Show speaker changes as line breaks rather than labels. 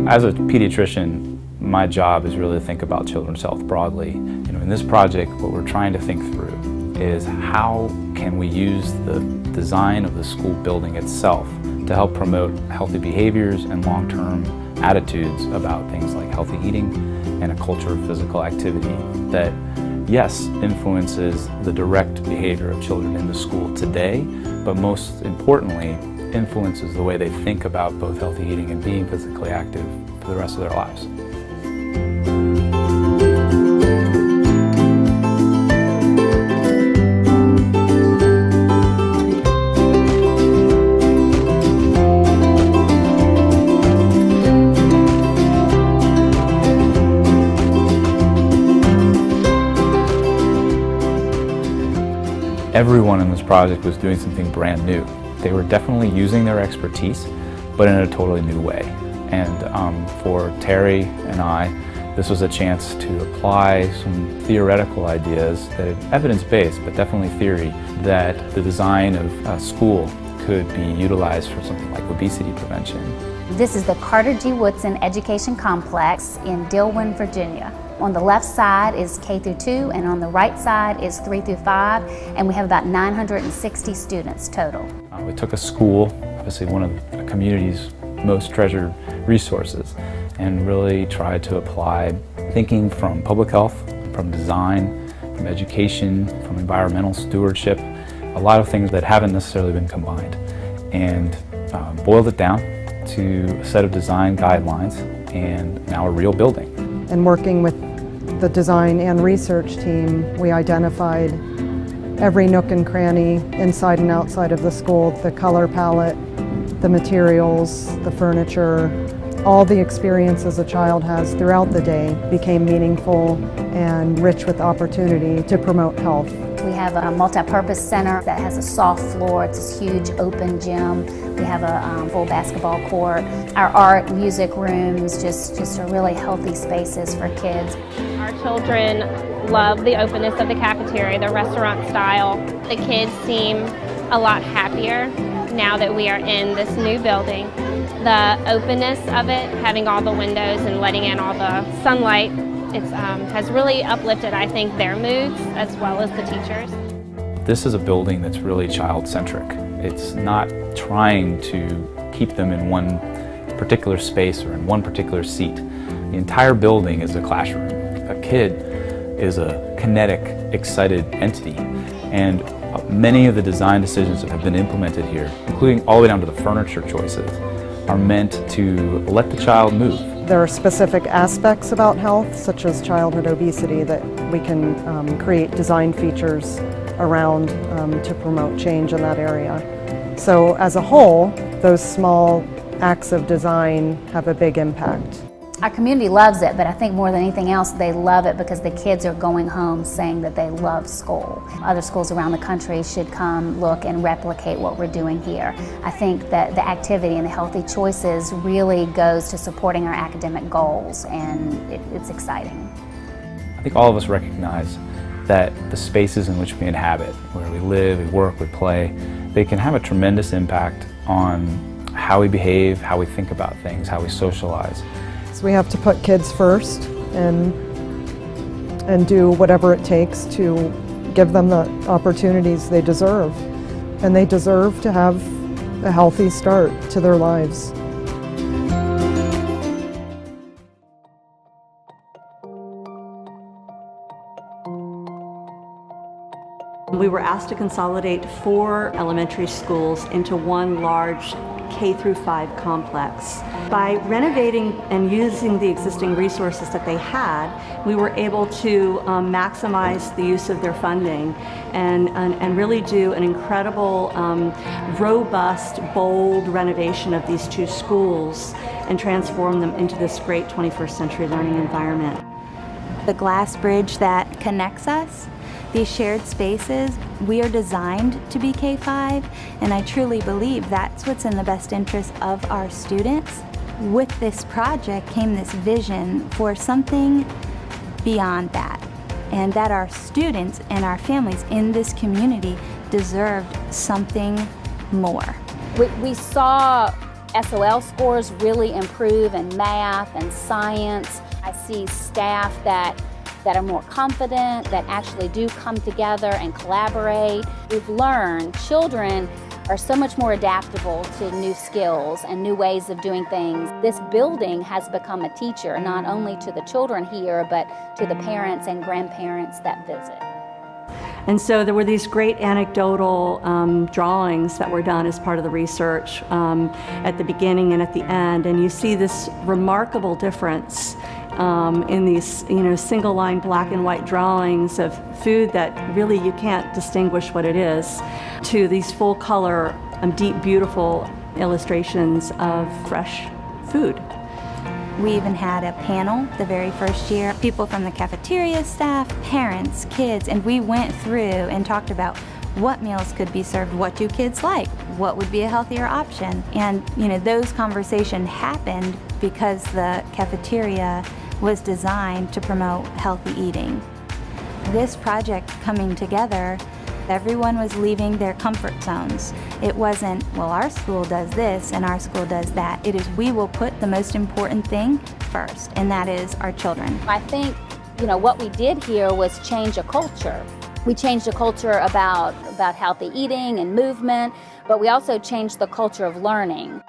As a pediatrician, my job is really to think about children's health broadly. In this project, what we're trying to think through is how can we use the design of the school building itself to help promote healthy behaviors and long-term attitudes about things like healthy eating and a culture of physical activity that, yes, influences the direct behavior of children in the school today, but most importantly, influences the way they think about both healthy eating and being physically active for the rest of their lives. Everyone in this project was doing something brand new. They were definitely using their expertise, but in a totally new way. And for Terry and I, this was a chance to apply some theoretical ideas that are evidence-based, but definitely theory, that the design of a school could be utilized for something like obesity prevention.
This is the Carter G. Woodson Education Complex in Dillwyn, Virginia. On the left side is K through 2, and on the right side is 3 through 5, and we have about 960 students total.
We took a school, obviously one of the community's most treasured resources, and really tried to apply thinking from public health, from design, from education, from environmental stewardship, a lot of things that haven't necessarily been combined, and boiled it down to a set of design guidelines and now a real building.
And working with the design and research team, we identified every nook and cranny inside and outside of the school, the color palette, the materials, the furniture, all the experiences a child has throughout the day became meaningful and rich with opportunity to promote health.
We have a multi-purpose center that has a soft floor. It's this huge open gym. We have a full basketball court. Our art, music rooms, just are really healthy spaces for kids.
Our children love the openness of the cafeteria, the restaurant style. The kids seem a lot happier now that we are in this new building. The openness of it, having all the windows and letting in all the sunlight, has really uplifted, I think, their moods as well as the teachers.
This is a building that's really child-centric. It's not trying to keep them in one particular space or in one particular seat. The entire building is a classroom. A kid is a kinetic, excited entity, and many of the design decisions that have been implemented here, including all the way down to the furniture choices, are meant to let the child move.
There are specific aspects about health, such as childhood obesity, that we can create design features around to promote change in that area. So as a whole, those small acts of design have a big impact.
Our community loves it, but I think more than anything else, they love it because the kids are going home saying that they love school. Other schools around the country should come look and replicate what we're doing here. I think that the activity and the healthy choices really goes to supporting our academic goals, and it's exciting.
I think all of us recognize that the spaces in which we inhabit, where we live, we work, we play, they can have a tremendous impact on how we behave, how we think about things, how we socialize.
So we have to put kids first and do whatever it takes to give them the opportunities they deserve. And they deserve to have a healthy start to their lives.
We were asked to consolidate 4 elementary schools into one large K through 5 complex. By renovating and using the existing resources that they had, we were able to maximize the use of their funding and really do an incredible, robust, bold renovation of these 2 schools and transform them into this great 21st century learning environment.
The glass bridge that connects us, these shared spaces, we are designed to be K-5, and I truly believe that's what's in the best interest of our students. With this project came this vision for something beyond that, and that our students and our families in this community deserved something more.
We saw
SOL scores really improve in math and science. I see staff that are more confident, that actually do come together and collaborate. We've learned children are so much more adaptable to new skills and new ways of doing things. This building has become a teacher, not only to the children here, but to the parents and grandparents that visit.
And so there were these great anecdotal drawings that were done as part of the research at the beginning and at the end, and you see this remarkable difference in these, single line black and white drawings of food that really you can't distinguish what it is, to these full color, deep, beautiful illustrations of fresh food.
We even had a panel the very first year, people from the cafeteria staff, parents, kids, and we went through and talked about what meals could be served, what do kids like, what would be a healthier option. And those conversations happened because the cafeteria was designed to promote healthy eating. This project coming together, everyone was leaving their comfort zones. It wasn't, well, our school does this and our school does that. It is, we will put the most important thing first, and that is our children.
I think, what we did here was change a culture. We changed a culture about healthy eating and movement, but we also changed the culture of learning.